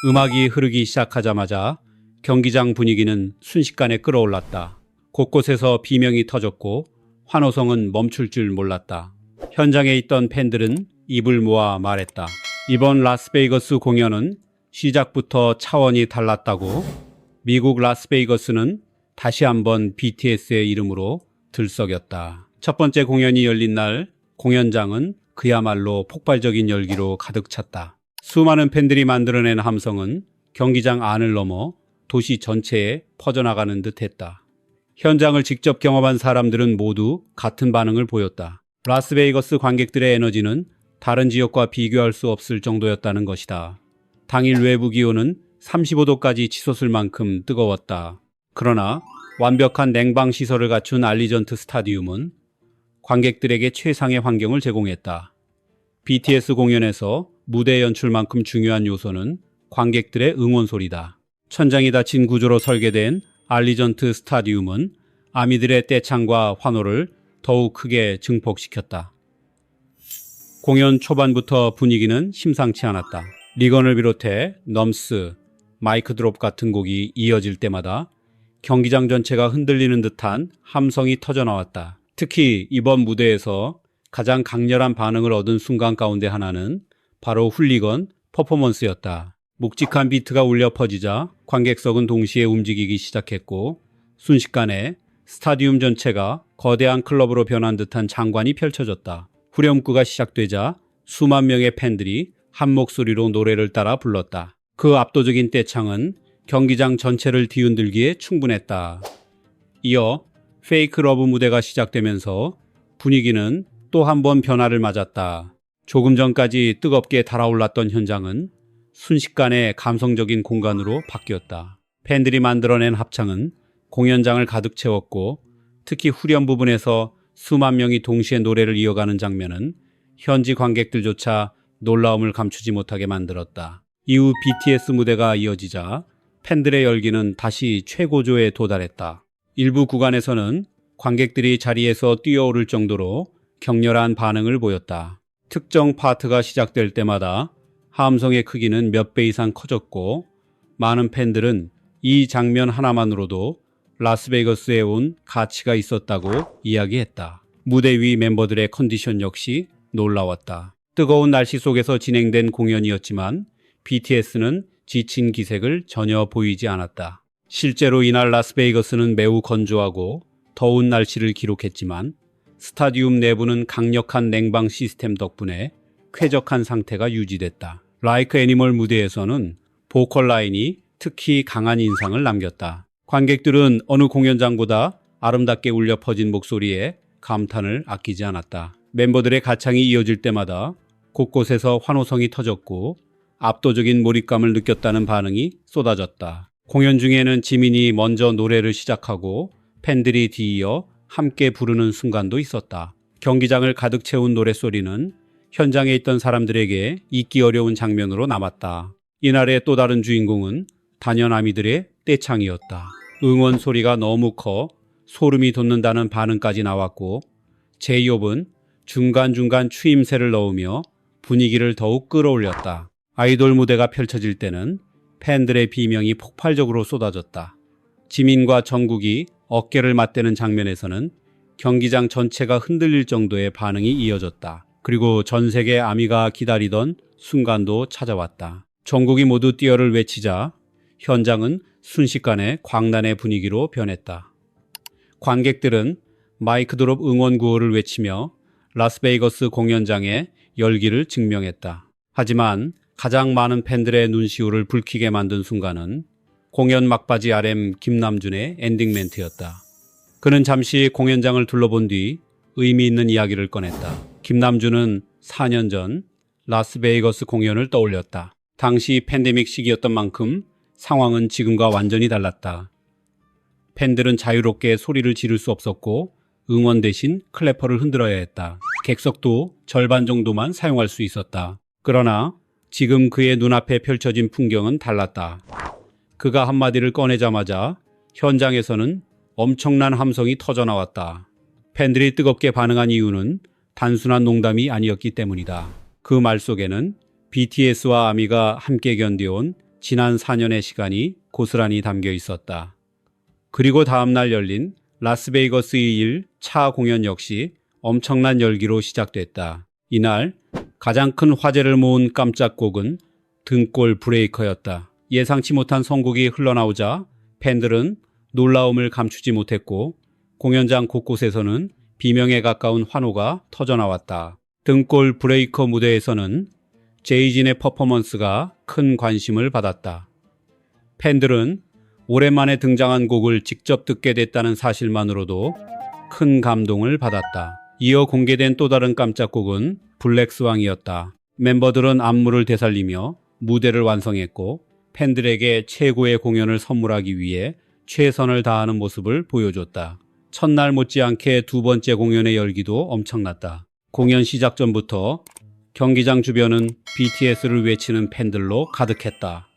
음악이 흐르기 시작하자마자 경기장 분위기는 순식간에 끌어올랐다. 곳곳에서 비명이 터졌고 환호성은 멈출 줄 몰랐다. 현장에 있던 팬들은 입을 모아 말했다. 이번 라스베이거스 공연은 시작부터 차원이 달랐다고. 미국 라스베이거스는 다시 한번 BTS의 이름으로 들썩였다. 첫 번째 공연이 열린 날 공연장은 그야말로 폭발적인 열기로 가득 찼다. 수많은 팬들이 만들어낸 함성은 경기장 안을 넘어 도시 전체에 퍼져나가는 듯했다. 현장을 직접 경험한 사람들은 모두 같은 반응을 보였다. 라스베이거스 관객들의 에너지는 다른 지역과 비교할 수 없을 정도였다는 것이다. 당일 외부 기온은 35도까지 치솟을 만큼 뜨거웠다. 그러나 완벽한 냉방 시설을 갖춘 알리전트 스타디움은 관객들에게 최상의 환경을 제공했다. BTS 공연에서 무대 연출만큼 중요한 요소는 관객들의 응원 소리다. 천장이 닫힌 구조로 설계된 알리전트 스타디움은 아미들의 떼창과 환호를 더욱 크게 증폭시켰다. 공연 초반부터 분위기는 심상치 않았다. 리건을 비롯해 넘스, 마이크 드롭 같은 곡이 이어질 때마다 경기장 전체가 흔들리는 듯한 함성이 터져나왔다. 특히 이번 무대에서 가장 강렬한 반응을 얻은 순간 가운데 하나는 바로 훌리건 퍼포먼스였다. 묵직한 비트가 울려 퍼지자 관객석은 동시에 움직이기 시작했고 순식간에 스타디움 전체가 거대한 클럽으로 변한 듯한 장관이 펼쳐졌다. 후렴구가 시작되자 수만 명의 팬들이 한 목소리로 노래를 따라 불렀다. 그 압도적인 떼창은 경기장 전체를 뒤흔들기에 충분했다. 이어 페이크 러브 무대가 시작되면서 분위기는 또 한 번 변화를 맞았다. 조금 전까지 뜨겁게 달아올랐던 현장은 순식간에 감성적인 공간으로 바뀌었다. 팬들이 만들어낸 합창은 공연장을 가득 채웠고 특히 후렴 부분에서 수만 명이 동시에 노래를 이어가는 장면은 현지 관객들조차 놀라움을 감추지 못하게 만들었다. 이후 BTS 무대가 이어지자 팬들의 열기는 다시 최고조에 도달했다. 일부 구간에서는 관객들이 자리에서 뛰어오를 정도로 격렬한 반응을 보였다. 특정 파트가 시작될 때마다 함성의 크기는 몇 배 이상 커졌고 많은 팬들은 이 장면 하나만으로도 라스베이거스에 온 가치가 있었다고 이야기했다. 무대 위 멤버들의 컨디션 역시 놀라웠다. 뜨거운 날씨 속에서 진행된 공연이었지만 BTS는 지친 기색을 전혀 보이지 않았다. 실제로 이날 라스베이거스는 매우 건조하고 더운 날씨를 기록했지만 스타디움 내부는 강력한 냉방 시스템 덕분에 쾌적한 상태가 유지됐다. 라이크 애니멀 무대에서는 보컬 라인이 특히 강한 인상을 남겼다. 관객들은 어느 공연장보다 아름답게 울려 퍼진 목소리에 감탄을 아끼지 않았다. 멤버들의 가창이 이어질 때마다 곳곳에서 환호성이 터졌고 압도적인 몰입감을 느꼈다는 반응이 쏟아졌다. 공연 중에는 지민이 먼저 노래를 시작하고 팬들이 뒤이어 함께 부르는 순간도 있었다. 경기장을 가득 채운 노랫소리는 현장에 있던 사람들에게 잊기 어려운 장면으로 남았다. 이날의 또 다른 주인공은 단연아미들의 떼창이었다. 응원 소리가 너무 커 소름이 돋는다는 반응까지 나왔고 제이홉은 중간중간 추임새를 넣으며 분위기를 더욱 끌어올렸다. 아이돌 무대가 펼쳐질 때는 팬들의 비명이 폭발적으로 쏟아졌다. 지민과 정국이 어깨를 맞대는 장면에서는 경기장 전체가 흔들릴 정도의 반응이 이어졌다. 그리고 전 세계 아미가 기다리던 순간도 찾아왔다. 정국이 모두 뛰어를 외치자 현장은 순식간에 광란의 분위기로 변했다. 관객들은 마이크 드롭 응원 구호를 외치며 라스베이거스 공연장의 열기를 증명했다. 하지만 가장 많은 팬들의 눈시울을 붉히게 만든 순간은 공연 막바지 RM 김남준의 엔딩 멘트였다. 그는 잠시 공연장을 둘러본 뒤 의미 있는 이야기를 꺼냈다. 김남준은 4년 전 라스베이거스 공연을 떠올렸다. 당시 팬데믹 시기였던 만큼 상황은 지금과 완전히 달랐다. 팬들은 자유롭게 소리를 지를 수 없었고 응원 대신 클래퍼를 흔들어야 했다. 객석도 절반 정도만 사용할 수 있었다. 그러나 지금 그의 눈앞에 펼쳐진 풍경은 달랐다. 그가 한마디를 꺼내자마자 현장에서는 엄청난 함성이 터져나왔다. 팬들이 뜨겁게 반응한 이유는 단순한 농담이 아니었기 때문이다. 그 말 속에는 BTS와 아미가 함께 견뎌온 지난 4년의 시간이 고스란히 담겨 있었다. 그리고 다음날 열린 라스베이거스 2일 공연 역시 엄청난 열기로 시작됐다. 이날 가장 큰 화제를 모은 깜짝 곡은 등골 브레이커였다. 예상치 못한 선곡이 흘러나오자 팬들은 놀라움을 감추지 못했고 공연장 곳곳에서는 비명에 가까운 환호가 터져나왔다. 등골 브레이커 무대에서는 제이진의 퍼포먼스가 큰 관심을 받았다. 팬들은 오랜만에 등장한 곡을 직접 듣게 됐다는 사실만으로도 큰 감동을 받았다. 이어 공개된 또 다른 깜짝 곡은 블랙스왕이었다. 멤버들은 안무를 되살리며 무대를 완성했고 팬들에게 최고의 공연을 선물하기 위해 최선을 다하는 모습을 보여줬다. 첫날 못지않게 두 번째 공연의 열기도 엄청났다. 공연 시작 전부터 경기장 주변은 BTS를 외치는 팬들로 가득했다.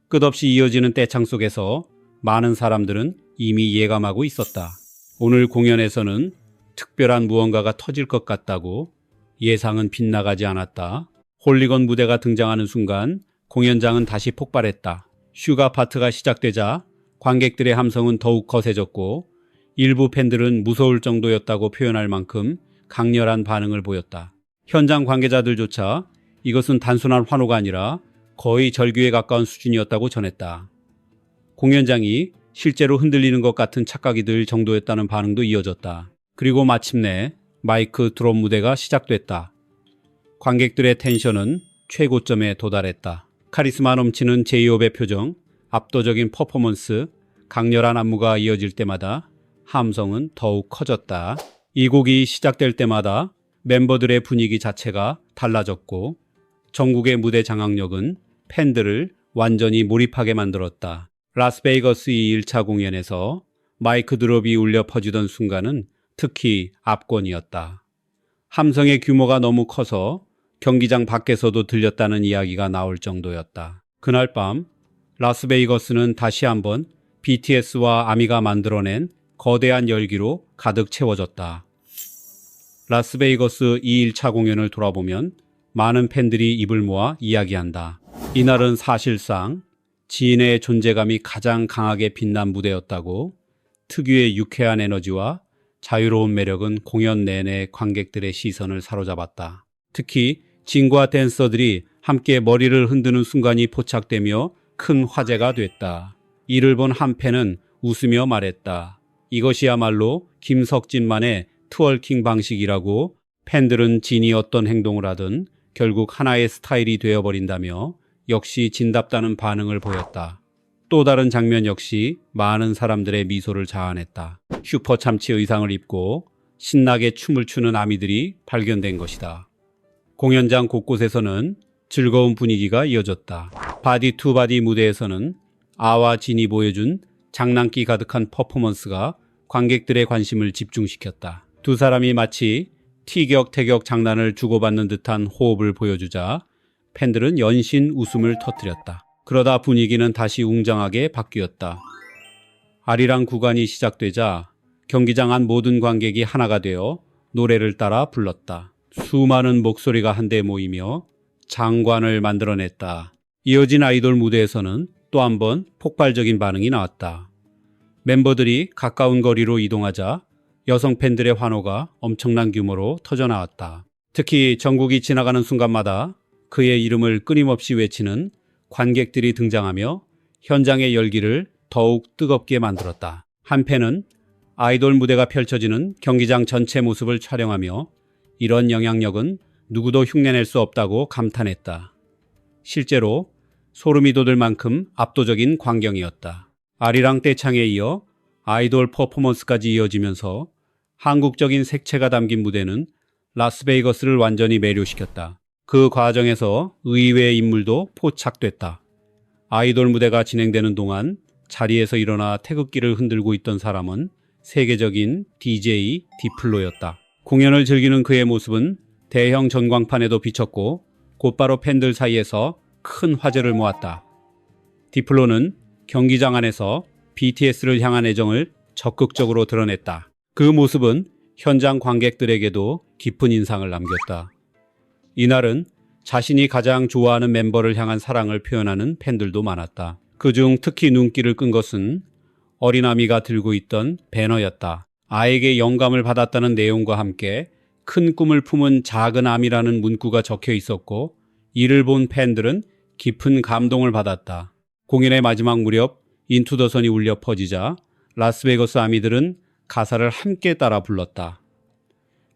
끝없이 이어지는 떼창 속에서 많은 사람들은 이미 예감하고 있었다. 오늘 공연에서는 특별한 무언가가 터질 것 같다고 예상은 빗나가지 않았다. 홀리건 무대가 등장하는 순간 공연장은 다시 폭발했다. 슈가 파트가 시작되자 관객들의 함성은 더욱 거세졌고 일부 팬들은 무서울 정도였다고 표현할 만큼 강렬한 반응을 보였다. 현장 관계자들조차 이것은 단순한 환호가 아니라 거의 절규에 가까운 수준이었다고 전했다. 공연장이 실제로 흔들리는 것 같은 착각이 들 정도였다는 반응도 이어졌다. 그리고 마침내 마이크 드롭 무대가 시작됐다. 관객들의 텐션은 최고점에 도달했다. 카리스마 넘치는 제이홉의 표정, 압도적인 퍼포먼스, 강렬한 안무가 이어질 때마다 함성은 더욱 커졌다. 이 곡이 시작될 때마다 멤버들의 분위기 자체가 달라졌고 전국의 무대 장악력은 팬들을 완전히 몰입하게 만들었다. 라스베이거스 1차 공연에서 마이크 드롭이 울려 퍼지던 순간은 특히 압권이었다. 함성의 규모가 너무 커서 경기장 밖에서도 들렸다는 이야기가 나올 정도였다. 그날 밤 라스베이거스는 다시 한번 BTS와 아미가 만들어낸 거대한 열기로 가득 채워졌다. 라스베이거스 2일차 공연을 돌아보면 많은 팬들이 입을 모아 이야기한다. 이날은 사실상 지인의 존재감이 가장 강하게 빛난 무대였다고. 특유의 유쾌한 에너지와 자유로운 매력은 공연 내내 관객들의 시선을 사로잡았다. 특히 진과 댄서들이 함께 머리를 흔드는 순간이 포착되며 큰 화제가 됐다. 이를 본 한 팬은 웃으며 말했다. 이것이야말로 김석진만의 트월킹 방식이라고. 팬들은 진이 어떤 행동을 하든 결국 하나의 스타일이 되어버린다며 역시 진답다는 반응을 보였다. 또 다른 장면 역시 많은 사람들의 미소를 자아냈다. 슈퍼 참치 의상을 입고 신나게 춤을 추는 아미들이 발견된 것이다. 공연장 곳곳에서는 즐거운 분위기가 이어졌다. 바디 투 바디 무대에서는 아와 진이 보여준 장난기 가득한 퍼포먼스가 관객들의 관심을 집중시켰다. 두 사람이 마치 티격태격 장난을 주고받는 듯한 호흡을 보여주자 팬들은 연신 웃음을 터뜨렸다. 그러다 분위기는 다시 웅장하게 바뀌었다. 아리랑 구간이 시작되자 경기장 안 모든 관객이 하나가 되어 노래를 따라 불렀다. 수많은 목소리가 한데 모이며 장관을 만들어냈다. 이어진 아이돌 무대에서는 또 한 번 폭발적인 반응이 나왔다. 멤버들이 가까운 거리로 이동하자 여성 팬들의 환호가 엄청난 규모로 터져나왔다. 특히 정국이 지나가는 순간마다 그의 이름을 끊임없이 외치는 관객들이 등장하며 현장의 열기를 더욱 뜨겁게 만들었다. 한 팬은 아이돌 무대가 펼쳐지는 경기장 전체 모습을 촬영하며 이런 영향력은 누구도 흉내낼 수 없다고 감탄했다. 실제로 소름이 돋을 만큼 압도적인 광경이었다. 아리랑 떼창에 이어 아이돌 퍼포먼스까지 이어지면서 한국적인 색채가 담긴 무대는 라스베이거스를 완전히 매료시켰다. 그 과정에서 의외의 인물도 포착됐다. 아이돌 무대가 진행되는 동안 자리에서 일어나 태극기를 흔들고 있던 사람은 세계적인 DJ 디플로였다. 공연을 즐기는 그의 모습은 대형 전광판에도 비쳤고 곧바로 팬들 사이에서 큰 화제를 모았다. 디플로는 경기장 안에서 BTS를 향한 애정을 적극적으로 드러냈다. 그 모습은 현장 관객들에게도 깊은 인상을 남겼다. 이날은 자신이 가장 좋아하는 멤버를 향한 사랑을 표현하는 팬들도 많았다. 그중 특히 눈길을 끈 것은 어린아미가 들고 있던 배너였다. 아에게 영감을 받았다는 내용과 함께 큰 꿈을 품은 작은 아미라는 문구가 적혀 있었고, 이를 본 팬들은 깊은 감동을 받았다. 공연의 마지막 무렵 인투 더 선이 울려 퍼지자 라스베이거스 아미들은 가사를 함께 따라 불렀다.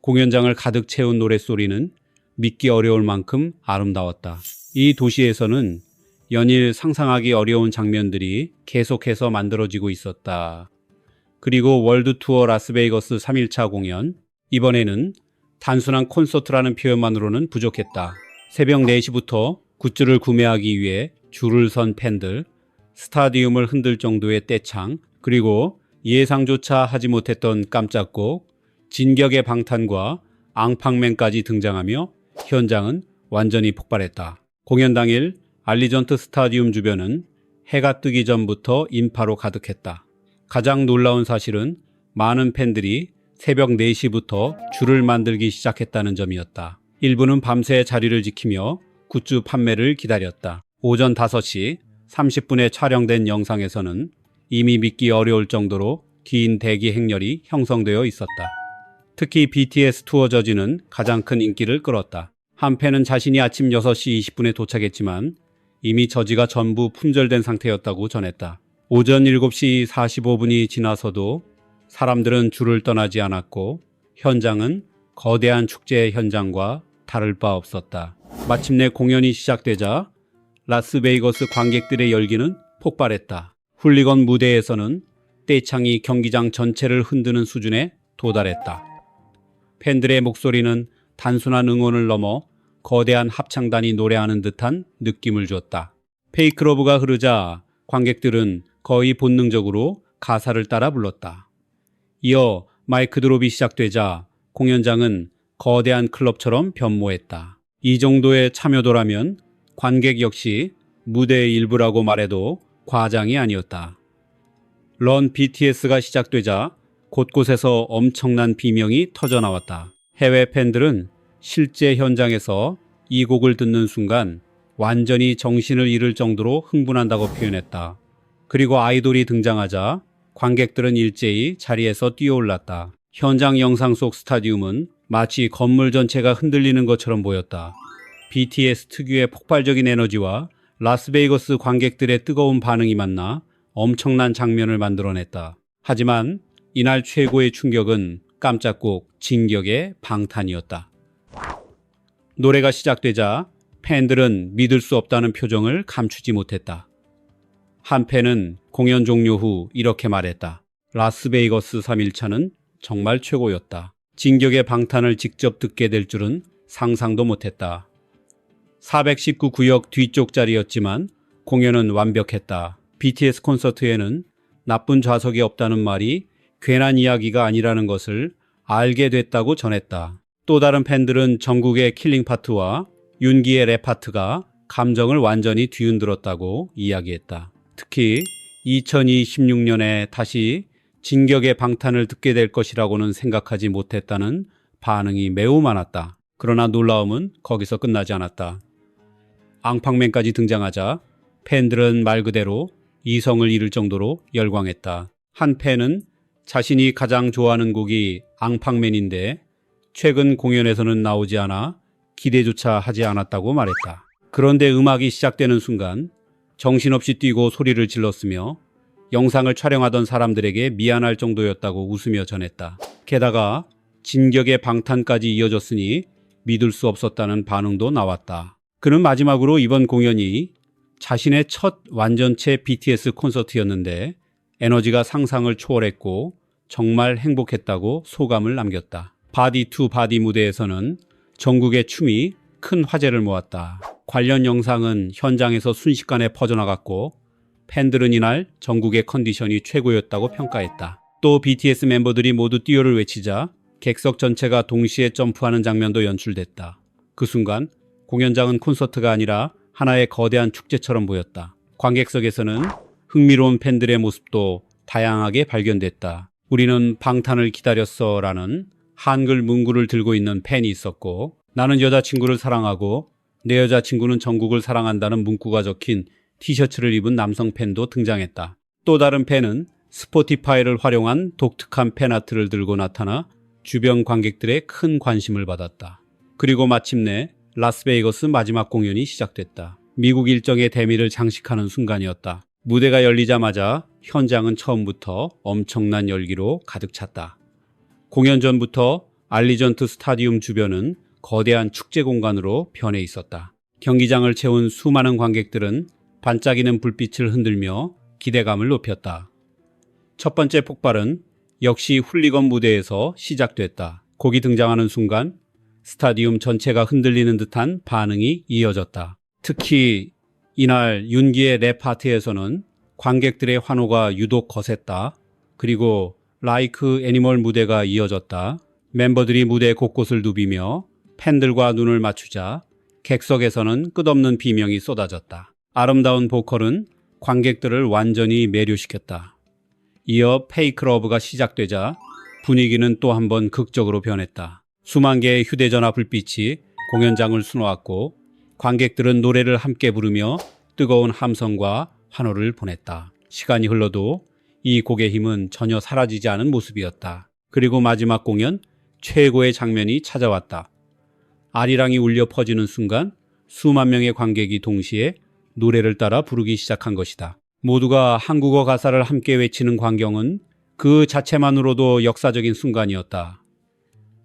공연장을 가득 채운 노랫소리는 믿기 어려울 만큼 아름다웠다. 이 도시에서는 연일 상상하기 어려운 장면들이 계속해서 만들어지고 있었다. 그리고 월드 투어 라스베이거스 3일차 공연, 이번에는 단순한 콘서트라는 표현만으로는 부족했다. 새벽 4시부터 굿즈를 구매하기 위해 줄을 선 팬들, 스타디움을 흔들 정도의 떼창, 그리고 예상조차 하지 못했던 깜짝곡, 진격의 방탄과 앙팡맨까지 등장하며 현장은 완전히 폭발했다. 공연 당일 알리전트 스타디움 주변은 해가 뜨기 전부터 인파로 가득했다. 가장 놀라운 사실은 많은 팬들이 새벽 4시부터 줄을 만들기 시작했다는 점이었다. 일부는 밤새 자리를 지키며 굿즈 판매를 기다렸다. 오전 5시 30분에 촬영된 영상에서는 이미 믿기 어려울 정도로 긴 대기 행렬이 형성되어 있었다. 특히 BTS 투어 저지는 가장 큰 인기를 끌었다. 한 팬은 자신이 아침 6시 20분에 도착했지만 이미 저지가 전부 품절된 상태였다고 전했다. 오전 7시 45분이 지나서도 사람들은 줄을 떠나지 않았고 현장은 거대한 축제 현장과 다를 바 없었다. 마침내 공연이 시작되자 라스베이거스 관객들의 열기는 폭발했다. 훌리건 무대에서는 떼창이 경기장 전체를 흔드는 수준에 도달했다. 팬들의 목소리는 단순한 응원을 넘어 거대한 합창단이 노래하는 듯한 느낌을 줬다. 페이크 러브가 흐르자 관객들은 거의 본능적으로 가사를 따라 불렀다. 이어 마이크 드롭이 시작되자 공연장은 거대한 클럽처럼 변모했다. 이 정도의 참여도라면 관객 역시 무대의 일부라고 말해도 과장이 아니었다. 런 BTS가 시작되자 곳곳에서 엄청난 비명이 터져나왔다. 해외 팬들은 실제 현장에서 이 곡을 듣는 순간 완전히 정신을 잃을 정도로 흥분한다고 표현했다. 그리고 아이돌이 등장하자 관객들은 일제히 자리에서 뛰어올랐다. 현장 영상 속 스타디움은 마치 건물 전체가 흔들리는 것처럼 보였다. BTS 특유의 폭발적인 에너지와 라스베이거스 관객들의 뜨거운 반응이 만나 엄청난 장면을 만들어냈다. 하지만 이날 최고의 충격은 깜짝곡 진격의 방탄이었다. 노래가 시작되자 팬들은 믿을 수 없다는 표정을 감추지 못했다. 한 팬은 공연 종료 후 이렇게 말했다. 라스베이거스 3일차는 정말 최고였다. 진격의 방탄을 직접 듣게 될 줄은 상상도 못했다. 419구역 뒤쪽 자리였지만 공연은 완벽했다. BTS 콘서트에는 나쁜 좌석이 없다는 말이 괜한 이야기가 아니라는 것을 알게 됐다고 전했다. 또 다른 팬들은 정국의 킬링 파트와 윤기의 랩 파트가 감정을 완전히 뒤흔들었다고 이야기했다. 특히 2026년에 다시 진격의 방탄을 듣게 될 것이라고는 생각하지 못했다는 반응이 매우 많았다. 그러나 놀라움은 거기서 끝나지 않았다. 앙팡맨까지 등장하자 팬들은 말 그대로 이성을 잃을 정도로 열광했다. 한 팬은 자신이 가장 좋아하는 곡이 앙팡맨인데 최근 공연에서는 나오지 않아 기대조차 하지 않았다고 말했다. 그런데 음악이 시작되는 순간 정신없이 뛰고 소리를 질렀으며 영상을 촬영하던 사람들에게 미안할 정도였다고 웃으며 전했다. 게다가 진격의 방탄까지 이어졌으니 믿을 수 없었다는 반응도 나왔다. 그는 마지막으로 이번 공연이 자신의 첫 완전체 BTS 콘서트였는데 에너지가 상상을 초월했고 정말 행복했다고 소감을 남겼다. 바디 투 바디 무대에서는 정국의 춤이 큰 화제를 모았다. 관련 영상은 현장에서 순식간에 퍼져나갔고 팬들은 이날 정국의 컨디션이 최고였다고 평가했다. 또 BTS 멤버들이 모두 띄어를 외치자 객석 전체가 동시에 점프하는 장면도 연출됐다. 그 순간 공연장은 콘서트가 아니라 하나의 거대한 축제처럼 보였다. 관객석에서는 흥미로운 팬들의 모습도 다양하게 발견됐다. 우리는 방탄을 기다렸어 라는 한글 문구를 들고 있는 팬이 있었고, 나는 여자친구를 사랑하고 내 여자친구는 전국을 사랑한다는 문구가 적힌 티셔츠를 입은 남성 팬도 등장했다. 또 다른 팬은 스포티파이를 활용한 독특한 팬아트를 들고 나타나 주변 관객들의 큰 관심을 받았다. 그리고 마침내 라스베이거스 마지막 공연이 시작됐다. 미국 일정의 대미를 장식하는 순간이었다. 무대가 열리자마자 현장은 처음부터 엄청난 열기로 가득 찼다. 공연 전부터 알리전트 스타디움 주변은 거대한 축제 공간으로 변해 있었다. 경기장을 채운 수많은 관객들은 반짝이는 불빛을 흔들며 기대감을 높였다. 첫 번째 폭발은 역시 훌리건 무대에서 시작됐다. 곡이 등장하는 순간 스타디움 전체가 흔들리는 듯한 반응이 이어졌다. 특히 이날 윤기의 랩 파티에서는 관객들의 환호가 유독 거셌다. 그리고 라이크 애니멀 무대가 이어졌다. 멤버들이 무대 곳곳을 누비며 팬들과 눈을 맞추자 객석에서는 끝없는 비명이 쏟아졌다. 아름다운 보컬은 관객들을 완전히 매료시켰다. 이어 페이크 러브가 시작되자 분위기는 또 한 번 극적으로 변했다. 수만 개의 휴대전화 불빛이 공연장을 수놓았고 관객들은 노래를 함께 부르며 뜨거운 함성과 환호를 보냈다. 시간이 흘러도 이 곡의 힘은 전혀 사라지지 않은 모습이었다. 그리고 마지막 공연 최고의 장면이 찾아왔다. 아리랑이 울려 퍼지는 순간 수만 명의 관객이 동시에 노래를 따라 부르기 시작한 것이다. 모두가 한국어 가사를 함께 외치는 광경은 그 자체만으로도 역사적인 순간이었다.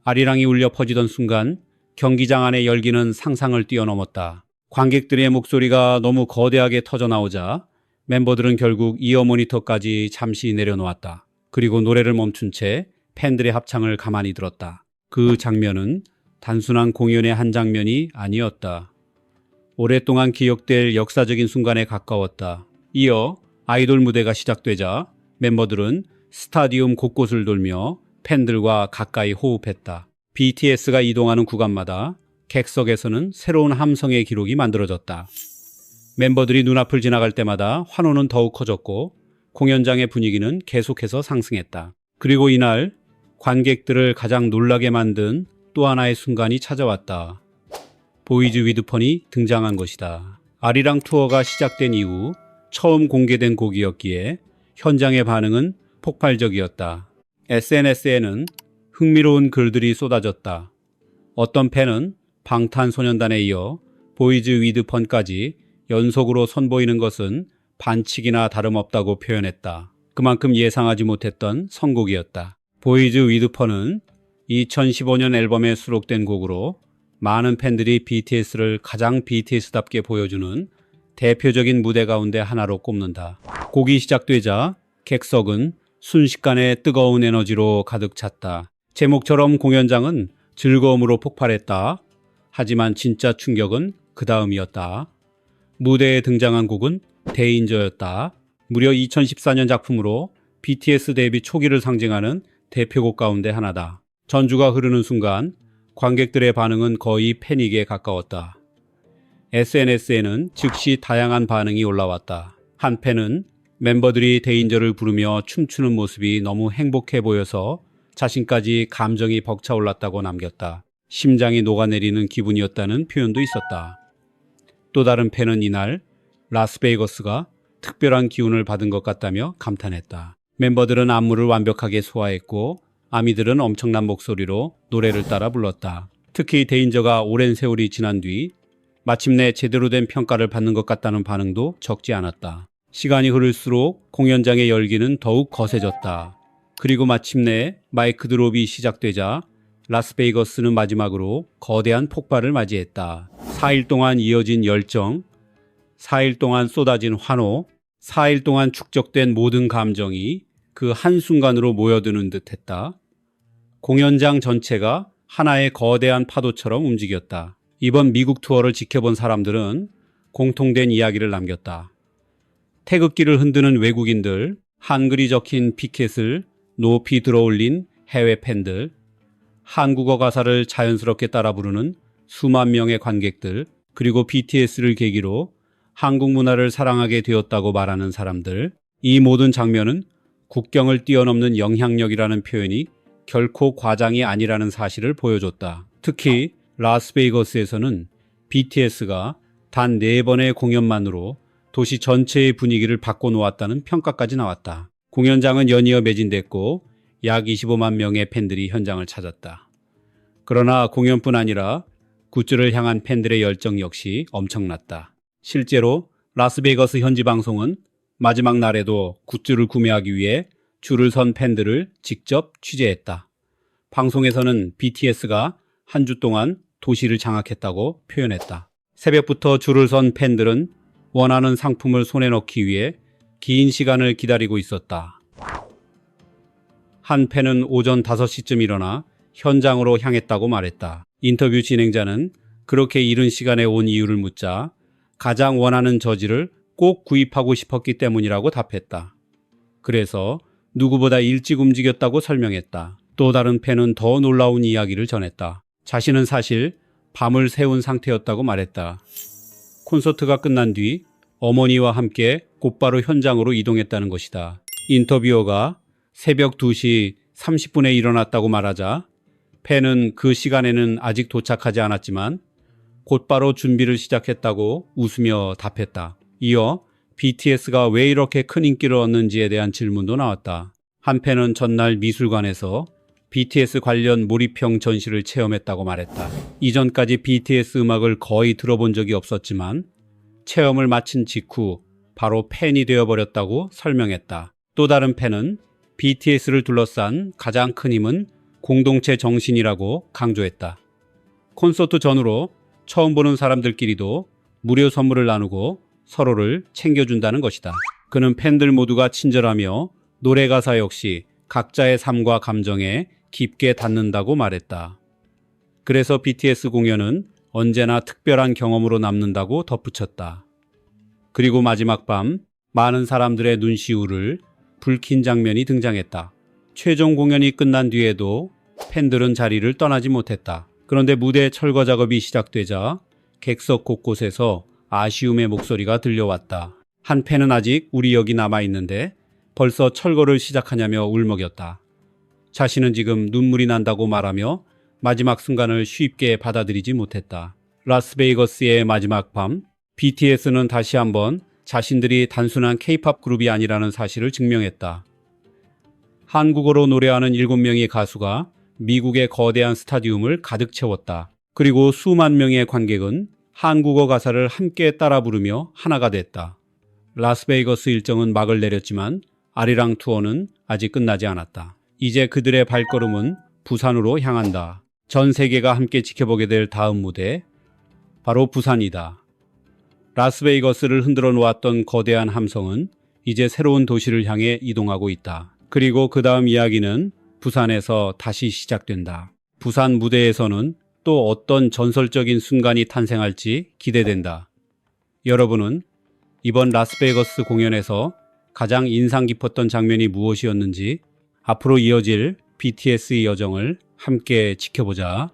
아리랑이 울려 퍼지던 순간 경기장 안의 열기는 상상을 뛰어넘었다. 관객들의 목소리가 너무 거대하게 터져나오자 멤버들은 결국 이어 모니터까지 잠시 내려놓았다. 그리고 노래를 멈춘 채 팬들의 합창을 가만히 들었다. 그 장면은 단순한 공연의 한 장면이 아니었다. 오랫동안 기억될 역사적인 순간에 가까웠다. 이어 아이돌 무대가 시작되자 멤버들은 스타디움 곳곳을 돌며 팬들과 가까이 호흡했다. BTS가 이동하는 구간마다 객석에서는 새로운 함성의 기록이 만들어졌다. 멤버들이 눈앞을 지나갈 때마다 환호는 더욱 커졌고 공연장의 분위기는 계속해서 상승했다. 그리고 이날 관객들을 가장 놀라게 만든 또 하나의 순간이 찾아왔다. 보이즈 위드 펀이 등장한 것이다. 아리랑 투어가 시작된 이후 처음 공개된 곡이었기에 현장의 반응은 폭발적이었다. SNS에는 흥미로운 글들이 쏟아졌다. 어떤 팬은 방탄소년단에 이어 보이즈 위드 펀까지 연속으로 선보이는 것은 반칙이나 다름없다고 표현했다. 그만큼 예상하지 못했던 선곡이었다. 보이즈 위드 펀은 2015년 앨범에 수록된 곡으로 많은 팬들이 BTS를 가장 BTS답게 보여주는 대표적인 무대 가운데 하나로 꼽는다. 곡이 시작되자 객석은 순식간에 뜨거운 에너지로 가득 찼다. 제목처럼 공연장은 즐거움으로 폭발했다. 하지만 진짜 충격은 그 다음이었다. 무대에 등장한 곡은 데인저였다. 무려 2014년 작품으로 BTS 데뷔 초기를 상징하는 대표곡 가운데 하나다. 전주가 흐르는 순간 관객들의 반응은 거의 패닉에 가까웠다. SNS에는 즉시 다양한 반응이 올라왔다. 한 팬은 멤버들이 데인저를 부르며 춤추는 모습이 너무 행복해 보여서 자신까지 감정이 벅차올랐다고 남겼다. 심장이 녹아내리는 기분이었다는 표현도 있었다. 또 다른 팬은 이날 라스베이거스가 특별한 기운을 받은 것 같다며 감탄했다. 멤버들은 안무를 완벽하게 소화했고 아미들은 엄청난 목소리로 노래를 따라 불렀다. 특히 데인저가 오랜 세월이 지난 뒤 마침내 제대로 된 평가를 받는 것 같다는 반응도 적지 않았다. 시간이 흐를수록 공연장의 열기는 더욱 거세졌다. 그리고 마침내 마이크 드롭이 시작되자 라스베이거스는 마지막으로 거대한 폭발을 맞이했다. 4일 동안 이어진 열정, 4일 동안 쏟아진 환호, 4일 동안 축적된 모든 감정이 그 한순간으로 모여드는 듯했다. 공연장 전체가 하나의 거대한 파도처럼 움직였다. 이번 미국 투어를 지켜본 사람들은 공통된 이야기를 남겼다. 태극기를 흔드는 외국인들, 한글이 적힌 피켓을 높이 들어올린 해외 팬들, 한국어 가사를 자연스럽게 따라 부르는 수만 명의 관객들, 그리고 BTS를 계기로 한국 문화를 사랑하게 되었다고 말하는 사람들, 이 모든 장면은 국경을 뛰어넘는 영향력이라는 표현이 결코 과장이 아니라는 사실을 보여줬다. 특히 라스베이거스에서는 BTS가 단 4번의 공연만으로 도시 전체의 분위기를 바꿔놓았다는 평가까지 나왔다. 공연장은 연이어 매진됐고 약 25만 명의 팬들이 현장을 찾았다. 그러나 공연뿐 아니라 굿즈를 향한 팬들의 열정 역시 엄청났다. 실제로 라스베이거스 현지 방송은 마지막 날에도 굿즈를 구매하기 위해 줄을 선 팬들을 직접 취재했다. 방송에서는 BTS가 한 주 동안 도시를 장악했다고 표현했다. 새벽부터 줄을 선 팬들은 원하는 상품을 손에 넣기 위해 긴 시간을 기다리고 있었다. 한 팬은 오전 5시쯤 일어나 현장으로 향했다고 말했다. 인터뷰 진행자는 그렇게 이른 시간에 온 이유를 묻자 가장 원하는 저지를 꼭 구입하고 싶었기 때문이라고 답했다. 그래서 누구보다 일찍 움직였다고 설명했다. 또 다른 팬은 더 놀라운 이야기를 전했다. 자신은 사실 밤을 새운 상태였다고 말했다. 콘서트가 끝난 뒤 어머니와 함께 곧바로 현장으로 이동했다는 것이다. 인터뷰어가 새벽 2시 30분에 일어났다고 말하자 팬은 그 시간에는 아직 도착하지 않았지만 곧바로 준비를 시작했다고 웃으며 답했다. 이어 BTS가 왜 이렇게 큰 인기를 얻는지에 대한 질문도 나왔다. 한 팬은 전날 미술관에서 BTS 관련 몰입형 전시를 체험했다고 말했다. 이전까지 BTS 음악을 거의 들어본 적이 없었지만 체험을 마친 직후 바로 팬이 되어버렸다고 설명했다. 또 다른 팬은 BTS를 둘러싼 가장 큰 힘은 공동체 정신이라고 강조했다. 콘서트 전후로 처음 보는 사람들끼리도 무료 선물을 나누고 서로를 챙겨준다는 것이다. 그는 팬들 모두가 친절하며 노래 가사 역시 각자의 삶과 감정에 깊게 닿는다고 말했다. 그래서 BTS 공연은 언제나 특별한 경험으로 남는다고 덧붙였다. 그리고 마지막 밤 많은 사람들의 눈시울을 붉힌 장면이 등장했다. 최종 공연이 끝난 뒤에도 팬들은 자리를 떠나지 못했다. 그런데 무대 철거 작업이 시작되자 객석 곳곳에서 아쉬움의 목소리가 들려왔다. 한 팬은 아직 우리 여기 남아있는데 벌써 철거를 시작하냐며 울먹였다. 자신은 지금 눈물이 난다고 말하며 마지막 순간을 쉽게 받아들이지 못했다. 라스베이거스의 마지막 밤, BTS는 다시 한번 자신들이 단순한 K-팝 그룹이 아니라는 사실을 증명했다. 한국어로 노래하는 7명의 가수가 미국의 거대한 스타디움을 가득 채웠다. 그리고 수만 명의 관객은 한국어 가사를 함께 따라 부르며 하나가 됐다. 라스베이거스 일정은 막을 내렸지만 아리랑 투어는 아직 끝나지 않았다. 이제 그들의 발걸음은 부산으로 향한다. 전 세계가 함께 지켜보게 될 다음 무대, 바로 부산이다. 라스베이거스를 흔들어 놓았던 거대한 함성은 이제 새로운 도시를 향해 이동하고 있다. 그리고 그 다음 이야기는 부산에서 다시 시작된다. 부산 무대에서는 또 어떤 전설적인 순간이 탄생할지 기대된다. 여러분은 이번 라스베이거스 공연에서 가장 인상 깊었던 장면이 무엇이었는지 앞으로 이어질 BTS의 여정을 함께 지켜보자.